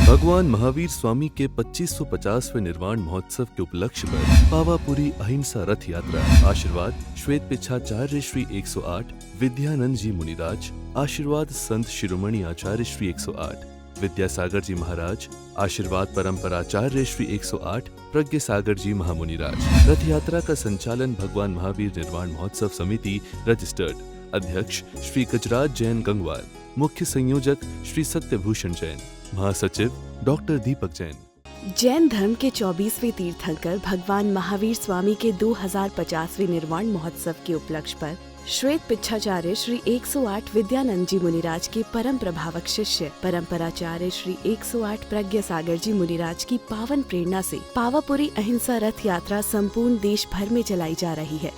भगवान महावीर स्वामी के 2550वें निर्वाण महोत्सव के उपलक्ष्य पर पावापुरी अहिंसा रथ यात्रा। आशीर्वाद श्वेत पिच्छाचार्य श्री 108 विद्यानंद जी मुनिराज। आशीर्वाद संत शिरोमणि आचार्य श्री 108 विद्यासागर जी महाराज। आशीर्वाद परंपराचार्य श्री 108 प्रज्ञ सागर जी महामुनिराज। रथ यात्रा का संचालन भगवान महावीर निर्वाण महोत्सव समिति रजिस्टर्ड अध्यक्ष श्री गजराज जैन गंगवाल, मुख्य संयोजक श्री सत्यभूषण जैन, महासचिव डॉक्टर दीपक जैन। जैन धर्म के 24वें तीर्थंकर भगवान महावीर स्वामी के 2050वें निर्वाण महोत्सव के उपलक्ष्य पर श्वेत पिच्छाचार्य श्री 108 विद्यानंद जी मुनिराज के परम प्रभावक शिष्य परंपराचार्य श्री 108 प्रज्ञ सागर जी मुनिराज की पावन प्रेरणा से पावापुरी अहिंसा रथ यात्रा संपूर्ण देश भर में चलाई जा रही है,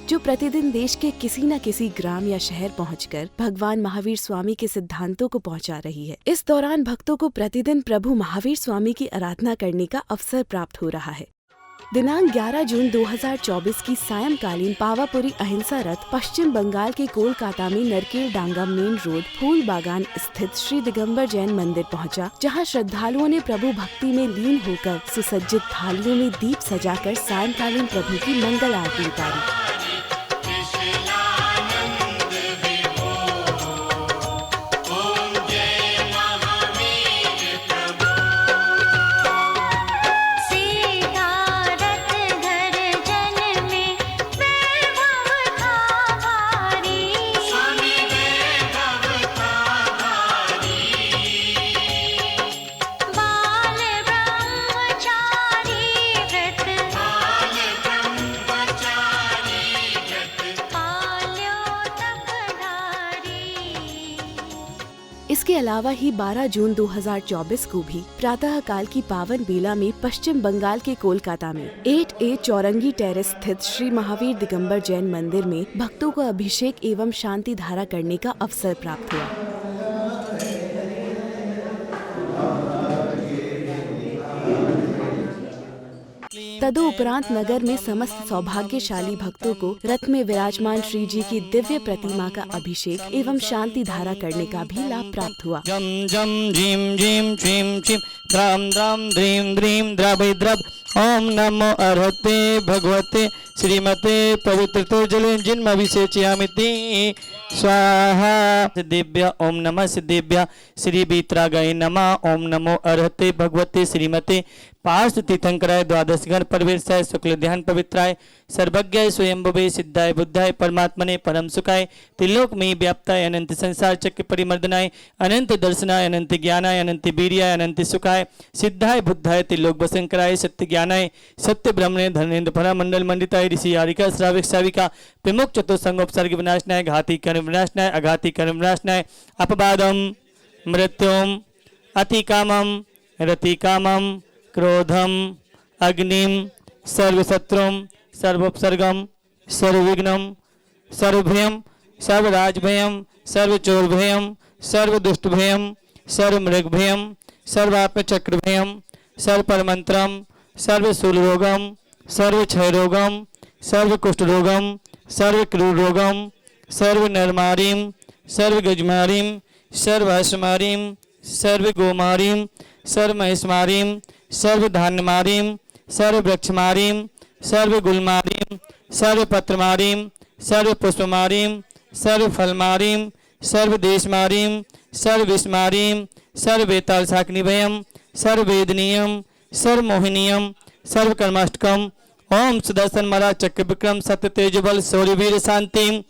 जो प्रतिदिन देश के किसी न किसी ग्राम या शहर पहुंचकर भगवान महावीर स्वामी के सिद्धांतों को पहुंचा रही है। इस दौरान भक्तों को प्रतिदिन प्रभु महावीर स्वामी की आराधना करने का अवसर प्राप्त हो रहा है। दिनांक 11 जून 2024 की सायंकालीन पावापुरी अहिंसा रथ पश्चिम बंगाल के कोलकाता में नरकेल डांगा मेन रोड फूल बागान स्थित श्री दिगंबर जैन मंदिर पहुंचा, जहां श्रद्धालुओं ने प्रभु भक्ति में लीन होकर सुसज्जित थालियों में दीप सजाकर सायंकालीन प्रभु की मंगल आरती उतारी। इसके अलावा ही 12 जून 2024 को भी प्रातः काल की पावन बेला में पश्चिम बंगाल के कोलकाता में 8A चौरंगी टेरेस स्थित श्री महावीर दिगंबर जैन मंदिर में भक्तों को अभिषेक एवं शांति धारा करने का अवसर प्राप्त हुआ। तदुपरांत नगर में समस्त सौभाग्यशाली भक्तों को रथ में विराजमान श्री जी की दिव्य प्रतिमा का अभिषेक एवं शांति धारा करने का भी लाभ प्राप्त हुआ। जम जम झीम झीम छीम छीम द्राम द्राम द्रीम द्रीम द्रभिद्रभ ओम नमो अर्हते भगवते श्रीमते पवित्रतो जले जिन्म अभिषेचयामिति स्वाहा। सिद्धिभ्य ओम नमः सिद्धिभ्य श्री बीतरागाय नमः। ओम नमो अर्हते भगवते श्रीमते पार्श्व तीर्थंकराय द्वादशगण परवेशाय शुक्ल ध्यान पवित्राय सर्वज्ञाय स्वयंभुवे सिद्धाय बुद्धाय परमात्मने परम सुखाय त्रिलोक में व्याप्ताय अनंत संसार चक्र परिमर्दनाय अनंत दर्शनाय अनंत ज्ञानाय अनंत वीर्याय अनंत सुखाय सिद्धाय बुद्धाय त्रिलोक वसंकराय सत्य ज्ञानाय सत्य ब्रह्मणे धर्मेन्द्र भरा मंडल मंडिताय ऋषि आरिका श्राविक श्राविका प्रमुख चतुर्संगोपसर्ग विनाशनाय घाती कर्म विनाशनाय अघाती कर्म विनाशनाय अपवादम मृत्युम अतिकामम रतिकामम क्रोधम अग्निम सर्वशत्रुम सर्वोपसर्गम सर्वविघ्नम सर्वभयम सर्वराजभयम सर्वचोरभयम सर्वदुष्टभयम सर्वमृगभयम सर्वात्मचक्रभयम सर्वपरमंत्रम सर्वशूलरोगम सर्वक्षयरोगम सर्वकुष्ठरोगम सर्वक्रूररोगम सर्वनरमारीम सर्वगजमारीम सर्वहसमारीम सर्वगोमारीम सर्वमहेशमारीम सर्वधान्यमारीम सर्ववृक्षमारीम सर्वगुलमारीम सर्वपत्रमारीम सर्वपुष्पमारीम सर्वफलमारीम सर्वदेशमारीम सर्वविषमारीम सर्ववेतालशाकिनीभयम सर्ववेदनीयम सर्वमोहिनीयम सर्वकर्माष्टकम। ओम सुदर्शन मरा चक्र विक्रम सत्य तेजबल शौर्यवीर शांतिम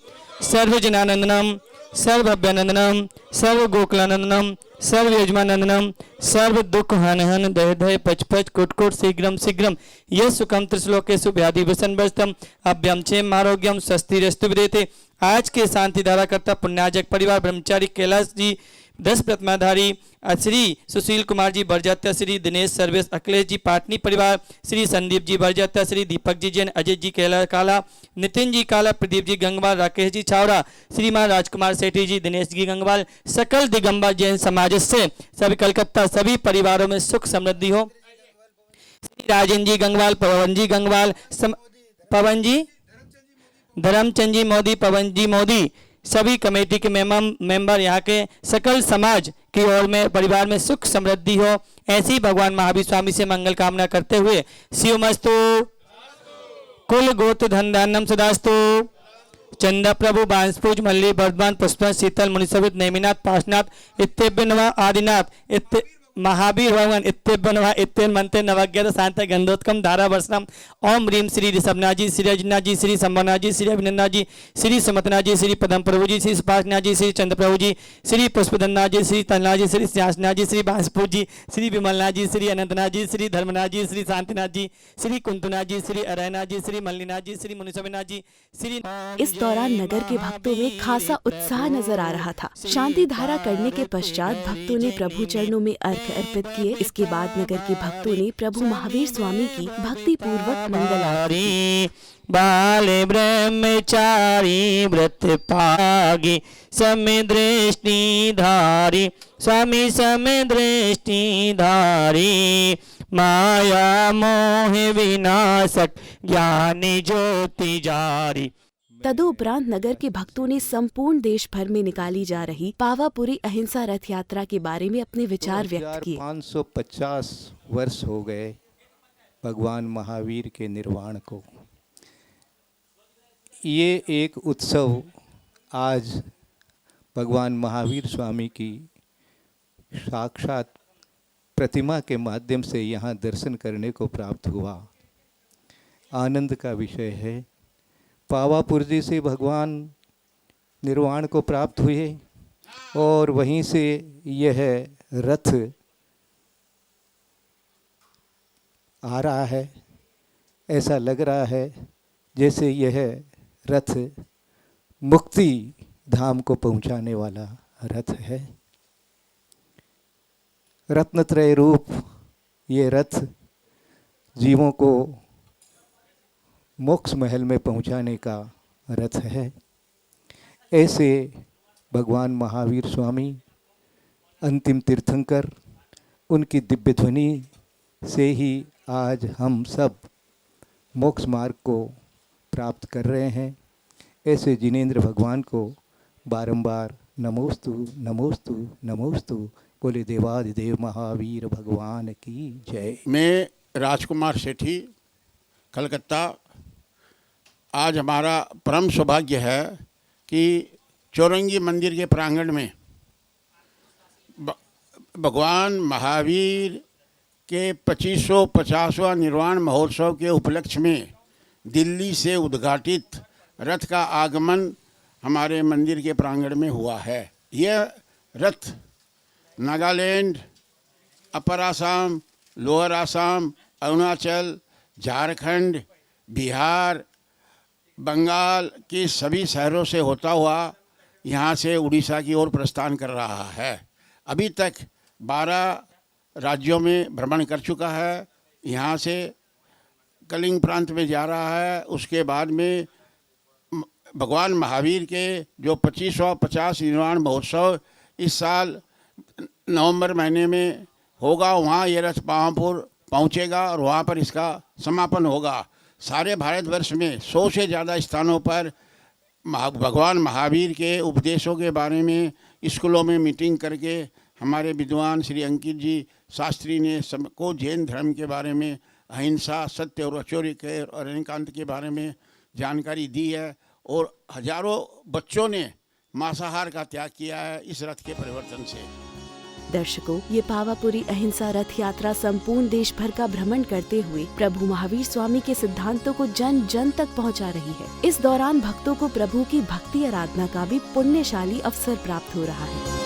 सर्वजनानंदनम सर्वभव्यानंदनम सर्वगोकुलानंदनम सर्व यजमानंदनम सर्व दुख हन हन दय दय पच पच कुट कुट शीघ्रम शीघ्रम यह सुखम त्रिश्लोकेषु व्याधि वसन वर्षतम अभ्यम क्षेम आरोग्यम स्वस्तिरस्तु विदेते। आज के शांति धारा करता पुण्याजक परिवार ब्रह्मचारी कैलाश जी 10 प्रतिमाधारी श्री सुशील कुमार जी बरजात्या श्री दिनेश सर्वेश अखिलेश जी पाटनी परिवार श्री संदीप जी बरजात्या श्री दीपक जी जैन अजय जी कैला काला नितिन जी काला प्रदीप जी गंगवाल राकेश जी छावड़ा श्रीमान राजकुमार सेठी जी दिनेश जी गंगवाल सकल दिगंबर जैन समाज से सभी कलकत्ता सभी परिवारों में सुख समृद्धि हो। श्री राजेंद्र जी गंगवाल पवन जी गंगवाल पवन जी धर्मचंद जी मोदी पवन जी मोदी सभी कमेटी के मेंबर यहाँ के सकल समाज की ओर में परिवार में सुख समृद्धि हो, ऐसी ही भगवान महावीर स्वामी से मंगल कामना करते हुए शिवमस्तु कुल गोत्र धन धान्यम सदास्तु। चंदा प्रभु बांसपूज मल्ली वर्धमान पुष्पन शीतल मुनिसवित नेमिनाथ पाशनाथ इत्येभ्य नमः आदिनाथ महावीर भगवान इत्येभ्य नमः इत्येन मंत्र नवज्ञात शांत गंधोत्कम धारा वर्षम। ओम ह्रीम श्री ऋषभनाथ जी, श्री अजिनाथ जी, श्री संभवनाथ जी, श्री अभिनंदनाथ जी, श्री सुमतनाथ जी, श्री पदम प्रभु जी, श्री सुपाशनाथ जी, श्री चंद्र प्रभु जी, श्री पुष्पधननाथ जी, श्री तननाथ जी, श्री सिंहासनाथ जी, श्री बांसपूज जी, श्री विमलनाथ जी, श्री अनंतनाथ जी, श्री धर्मनाथ जी, श्री शांतिनाथ जी, श्री कुंतुनाथ जी, श्री अरयनाथ जी, श्री मल्लीनाथ जी, श्री मुनिसविनाथ जी, श्री। इस दौरान नगर के भक्तों में खासा उत्साह नजर आ रहा था। शांति धारा करने के पश्चात भक्तों ने प्रभु चरणों में अर्घ्य अर्पित किए। इसके बाद नगर के भक्तों ने प्रभु महावीर स्वामी की भक्ति पूर्वक मंगल आरती। बाले ब्रह्मचारी व्रत पागी समय दृष्टि धारी स्वामी समय दृष्टि धारी। माया मोह विनाशक ज्ञानी ज्योति जारी। तदुपरांत नगर के भक्तों ने संपूर्ण देश भर में निकाली जा रही पावापुरी अहिंसा रथ यात्रा के बारे में अपने विचार व्यक्त किए। 550 वर्ष हो गए भगवान महावीर के निर्वाण को। ये एक उत्सव आज भगवान महावीर स्वामी की साक्षात प्रतिमा के माध्यम से यहाँ दर्शन करने को प्राप्त हुआ। आनंद का विषय है। पावापुरी से भगवान निर्वाण को प्राप्त हुए और वहीं से यह रथ आ रहा है। ऐसा लग रहा है जैसे यह रथ मुक्ति धाम को पहुंचाने वाला रथ है। रत्नत्रय रूप ये रथ जीवों को मोक्ष महल में पहुंचाने का रथ है। ऐसे भगवान महावीर स्वामी अंतिम तीर्थंकर, उनकी दिव्य ध्वनि से ही आज हम सब मोक्ष मार्ग को प्राप्त कर रहे हैं। ऐसे जिनेंद्र भगवान को बारंबार नमोस्तु नमोस्तु नमोस्तु बोले देवादिदेव महावीर भगवान की जय। मैं राजकुमार सेठी, कलकत्ता। आज हमारा परम सौभाग्य है कि चौरंगी मंदिर के प्रांगण में भगवान महावीर के 2550वां निर्वाण महोत्सव के उपलक्ष्य में दिल्ली से उद्घाटित रथ का आगमन हमारे मंदिर के प्रांगण में हुआ है। यह रथ नागालैंड, अपर आसाम, लोअर आसाम, अरुणाचल, झारखंड, बिहार, बंगाल के सभी शहरों से होता हुआ यहाँ से उड़ीसा की ओर प्रस्थान कर रहा है। अभी तक 12 राज्यों में भ्रमण कर चुका है। यहाँ से कलिंग प्रांत में जा रहा है। उसके बाद में भगवान महावीर के जो 2550 निर्वाण महोत्सव इस साल नवंबर महीने में होगा, वहाँ ये रथ पावापुर पहुँचेगा और वहाँ पर इसका समापन होगा। सारे भारतवर्ष में 100 से ज़्यादा स्थानों पर भगवान महावीर के उपदेशों के बारे में स्कूलों में मीटिंग करके हमारे विद्वान श्री अंकित जी शास्त्री ने सबको जैन धर्म के बारे में, अहिंसा, सत्य और अचौर्य के और अनेकांत के बारे में जानकारी दी है और हजारों बच्चों ने मांसाहार का त्याग किया है इस रथ के परिवर्तन से। दर्शकों, ये पावापुरी अहिंसा रथ यात्रा संपूर्ण देश भर का भ्रमण करते हुए प्रभु महावीर स्वामी के सिद्धांतों को जन जन तक पहुंचा रही है। इस दौरान भक्तों को प्रभु की भक्ति आराधना का भी पुण्यशाली अवसर प्राप्त हो रहा है।